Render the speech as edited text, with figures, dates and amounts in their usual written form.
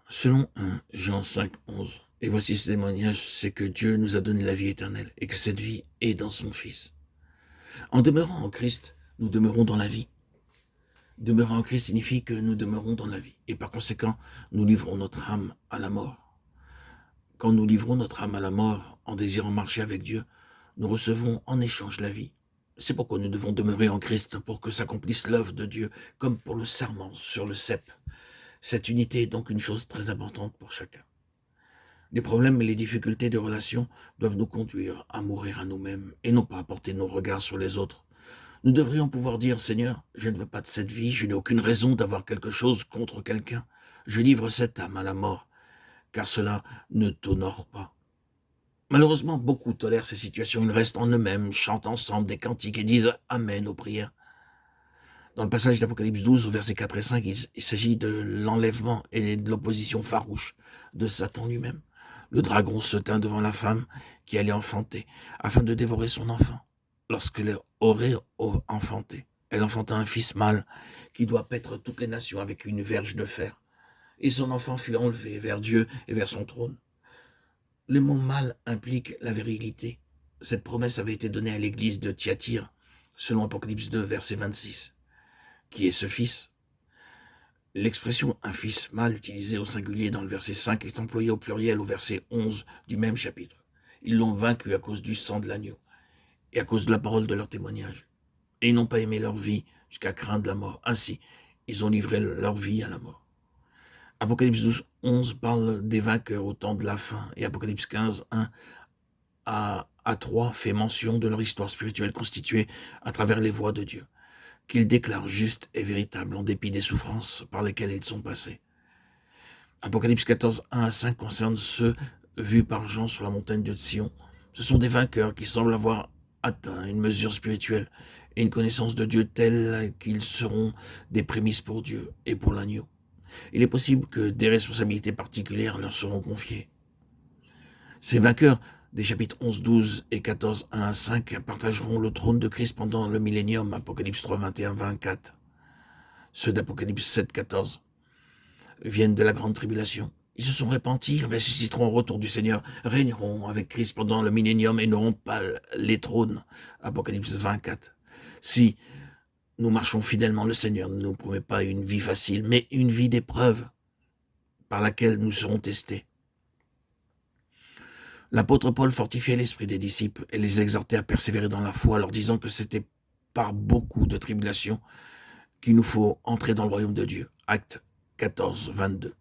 Selon 1 Jean 5, 11, et voici ce témoignage, c'est que Dieu nous a donné la vie éternelle, et que cette vie est dans son Fils. En demeurant en Christ, nous demeurons dans la vie. Demeurer en Christ signifie que nous demeurons dans la vie, et par conséquent, nous livrons notre âme à la mort. Quand nous livrons notre âme à la mort, en désirant marcher avec Dieu, nous recevons en échange la vie. C'est pourquoi nous devons demeurer en Christ pour que s'accomplisse l'œuvre de Dieu, comme pour le serment sur le cep. Cette unité est donc une chose très importante pour chacun. Les problèmes et les difficultés de relation doivent nous conduire à mourir à nous-mêmes et non pas à porter nos regards sur les autres. Nous devrions pouvoir dire, Seigneur, je ne veux pas de cette vie, je n'ai aucune raison d'avoir quelque chose contre quelqu'un. Je livre cette âme à la mort, car cela ne t'honore pas. Malheureusement, beaucoup tolèrent ces situations, ils restent en eux-mêmes, chantent ensemble des cantiques et disent Amen aux prières. Dans le passage d'Apocalypse 12, au verset 4 et 5, il s'agit de l'enlèvement et de l'opposition farouche de Satan lui-même. Le dragon se tint devant la femme qui allait enfanter, afin de dévorer son enfant. Lorsqu'elle aurait enfanté, elle enfanta un fils mâle qui doit paître toutes les nations avec une verge de fer. Et son enfant fut enlevé vers Dieu et vers son trône. Le mot mâle implique la virilité. Cette promesse avait été donnée à l'église de Thyatire, selon Apocalypse 2, verset 26. Qui est ce fils? L'expression « un fils mâle » utilisée au singulier dans le verset 5 est employée au pluriel au verset 11 du même chapitre. Ils l'ont vaincu à cause du sang de l'agneau et à cause de la parole de leur témoignage. Et ils n'ont pas aimé leur vie jusqu'à craindre la mort. Ainsi, ils ont livré leur vie à la mort. Apocalypse 12, 11 parle des vainqueurs au temps de la fin et Apocalypse 15, 1 à 3 fait mention de leur histoire spirituelle constituée à travers les voies de Dieu, qu'ils déclarent justes et véritables en dépit des souffrances par lesquelles ils sont passés. Apocalypse 14, 1 à 5 concerne ceux vus par Jean sur la montagne de Sion. Ce sont des vainqueurs qui semblent avoir atteint une mesure spirituelle et une connaissance de Dieu telle qu'ils seront des prémices pour Dieu et pour l'agneau. Il est possible que des responsabilités particulières leur seront confiées. Ces vainqueurs des chapitres 11, 12 et 14, 1 à 5 partageront le trône de Christ pendant le millénium, Apocalypse 3, 21, 24. Ceux d'Apocalypse 7, 14 viennent de la grande tribulation. Ils se sont repentis, ressusciteront au retour du Seigneur, régneront avec Christ pendant le millénium et n'auront pas les trônes, Apocalypse 24. Si nous marchons fidèlement, le Seigneur ne nous promet pas une vie facile, mais une vie d'épreuve par laquelle nous serons testés. L'apôtre Paul fortifiait l'esprit des disciples et les exhortait à persévérer dans la foi, leur disant que c'était par beaucoup de tribulations qu'il nous faut entrer dans le royaume de Dieu. Actes 14, 22.